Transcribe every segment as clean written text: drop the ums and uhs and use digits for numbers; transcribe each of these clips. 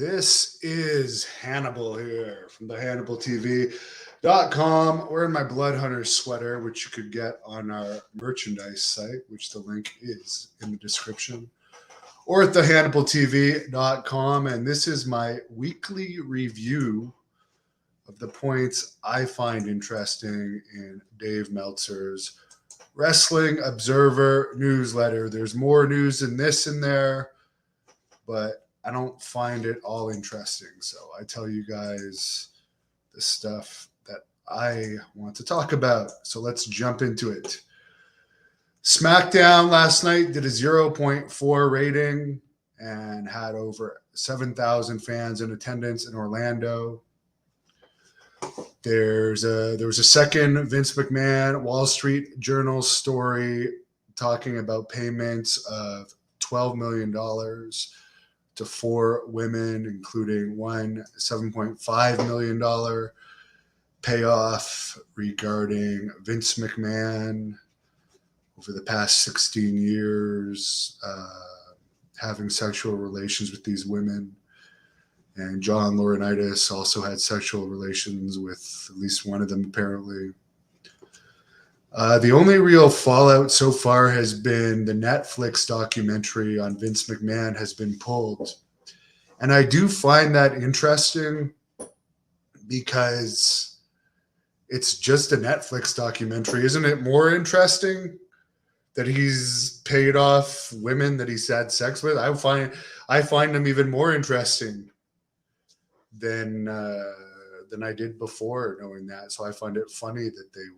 This is Hannibal here from the HannibalTV.com. Wearing my Blood Hunter sweater, which you could get on our merchandise site, which the link is in the description, or at the HannibalTV.com. And this is my weekly review of the points I find interesting in Dave Meltzer's Wrestling Observer newsletter. There's more news than this in there, but I don't find it all interesting. So I tell you guys the stuff that I want to talk about. So let's jump into it. SmackDown last night did a 0.4 rating and had over 7,000 fans in attendance in Orlando. There was a second Vince McMahon Wall Street Journal story talking about payments of $12 million to 4 women, including one $7.5 million payoff regarding Vince McMahon over the past 16 years having sexual relations with these women. And John Laurinaitis also had sexual relations with at least one of them, apparently. The only real fallout so far has been the Netflix documentary on Vince McMahon has been pulled. And I do find that interesting because it's just a Netflix documentary. Isn't it more interesting that he's paid off women that he's had sex with? I find them even more interesting than I did before knowing that. So I find it funny that they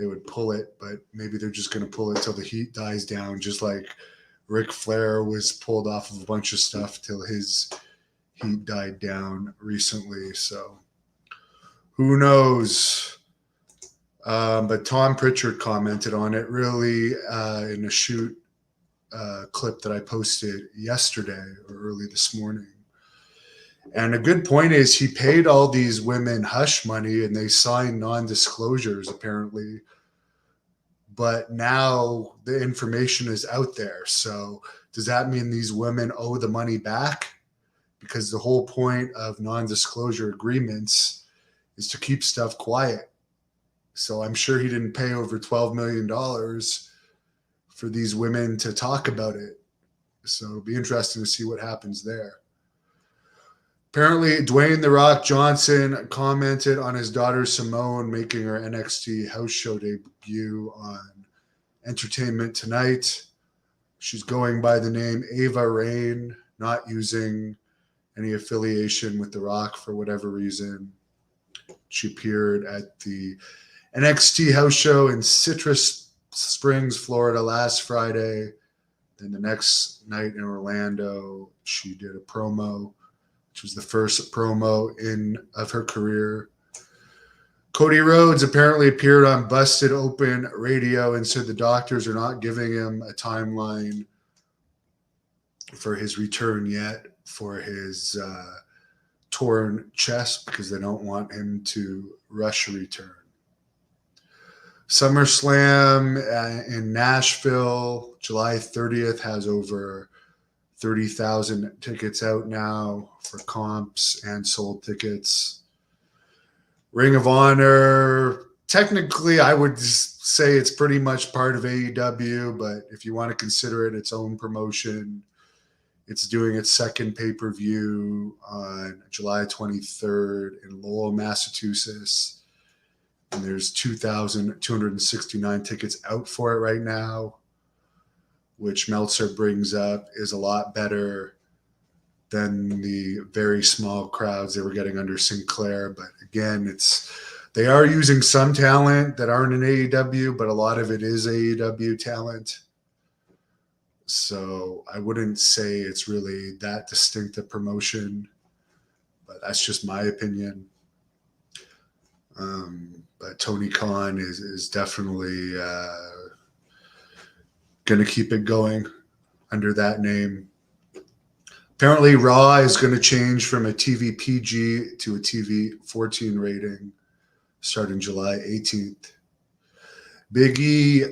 would pull it, but maybe they're just going to pull it till the heat dies down, just like Ric Flair was pulled off of a bunch of stuff till his heat died down recently. So who knows? But Tom Pritchard commented on it really in a shoot clip that I posted yesterday or early this morning. And a good point is he paid all these women hush money and they signed non-disclosures apparently. But now the information is out there. So does that mean these women owe the money back? Because the whole point of non-disclosure agreements is to keep stuff quiet. So I'm sure he didn't pay over $12 million for these women to talk about it. So it'll be interesting to see what happens there. Apparently, Dwayne "The Rock" Johnson commented on his daughter Simone making her NXT house show debut on Entertainment Tonight. She's going by the name Ava Rain, not using any affiliation with The Rock for whatever reason. She appeared at the NXT house show in Citrus Springs, Florida last Friday. Then the next night in Orlando, she did a promo, which was the first promo of her career. Cody Rhodes apparently appeared on Busted Open Radio and said the doctors are not giving him a timeline for his return yet for his torn chest because they don't want him to rush a return. SummerSlam in Nashville, July 30th, has over 30,000 tickets out now for comps and sold tickets. Ring of Honor, technically I would say it's pretty much part of AEW, but if you want to consider it its own promotion, it's doing its second pay-per-view on July 23rd in Lowell, Massachusetts. And there's 2,269 tickets out for it right now, which Meltzer brings up is a lot better than the very small crowds they were getting under Sinclair. But again, they are using some talent that aren't in AEW, but a lot of it is AEW talent. So I wouldn't say it's really that distinct a promotion, but that's just my opinion. But Tony Khan is definitely going to keep it going under that name. Apparently, Raw is going to change from a TV PG to a TV 14 rating starting July 18th. Big E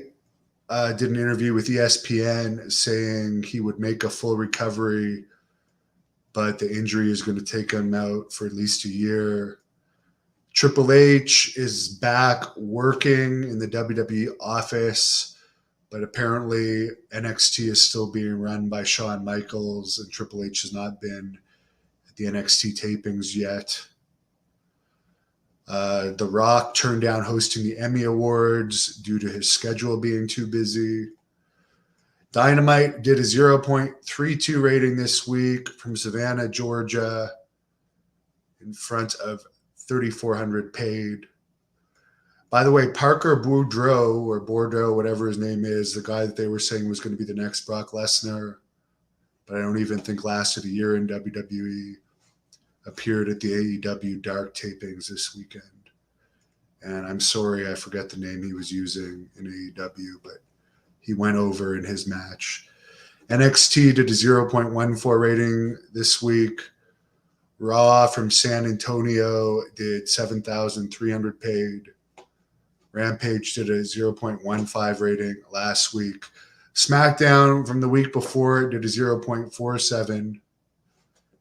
did an interview with ESPN saying he would make a full recovery but the injury is going to take him out for at least a year. Triple H is back working in the WWE office, but apparently NXT is still being run by Shawn Michaels, and Triple H has not been at the NXT tapings yet. The Rock turned down hosting the Emmy Awards due to his schedule being too busy. Dynamite did a 0.32 rating this week from Savannah, Georgia, in front of 3,400 paid. By the way, Parker Boudreaux, or Bordeaux, whatever his name is, the guy that they were saying was going to be the next Brock Lesnar, but I don't even think lasted a year in WWE, appeared at the AEW Dark tapings this weekend. And I'm sorry, I forget the name he was using in AEW, but he went over in his match. NXT did a 0.14 rating this week. Raw from San Antonio did 7,300 paid. Rampage did a 0.15 rating last week. SmackDown from the week before did a 0.47,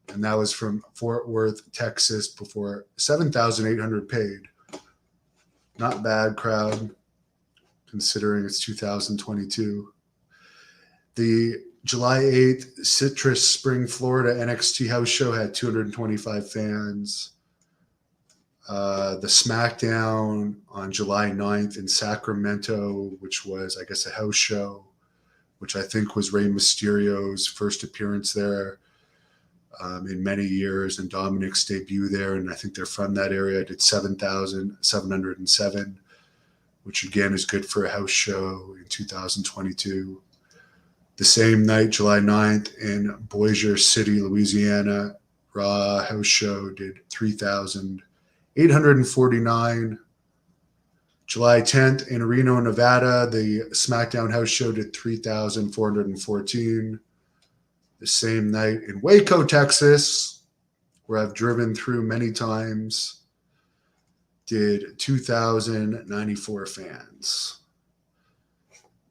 and that was from Fort Worth, Texas, before 7,800 paid. Not bad crowd, considering it's 2022. The July 8th Citrus Spring, Florida NXT house show had 225 fans. The SmackDown on July 9th in Sacramento, which was, I guess, a house show, which I think was Rey Mysterio's first appearance there in many years, and Dominic's debut there, and I think they're from that area, did 7,707, which again is good for a house show in 2022. The same night, July 9th, in Bossier City, Louisiana, Raw house show did 3,849. July 10th in Reno, Nevada, the SmackDown house show did 3,414. The same night in Waco, Texas, where I've driven through many times, did 2,094 fans.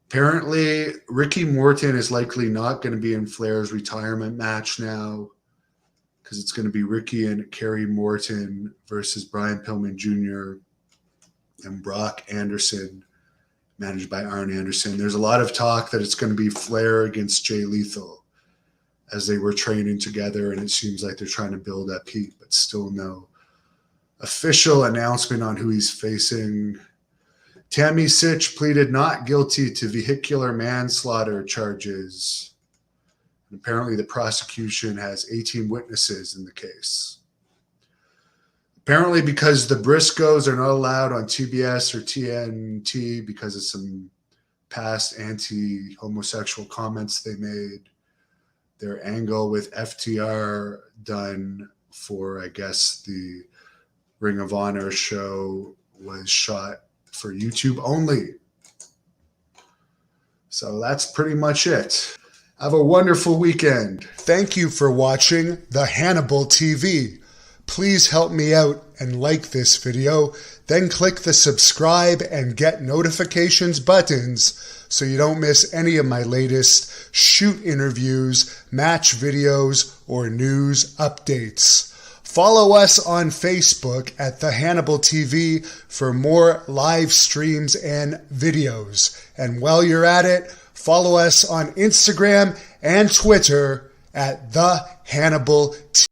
Apparently, Ricky Morton is likely not going to be in Flair's retirement match now, because it's going to be Ricky and Kerry Morton versus Brian Pillman Jr. and Brock Anderson, managed by Arn Anderson. There's a lot of talk that it's going to be Flair against Jay Lethal, as they were training together, and it seems like they're trying to build up heat, but still no official announcement on who he's facing. Tammy Sitch pleaded not guilty to vehicular manslaughter charges. And apparently the prosecution has 18 witnesses in the case. Apparently because the Briscoes are not allowed on TBS or TNT because of some past anti-homosexual comments they made, their angle with FTR done for, I guess, the Ring of Honor show was shot for YouTube only. So that's pretty much it. Have a wonderful weekend. Thank you for watching the Hannibal TV. Please help me out and like this video, then click the subscribe and get notifications buttons so you don't miss any of my latest shoot interviews, match videos, or news updates. Follow us on Facebook at The Hannibal TV for more live streams and videos. And while you're at it, follow us on Instagram and Twitter at The Hannibal TV.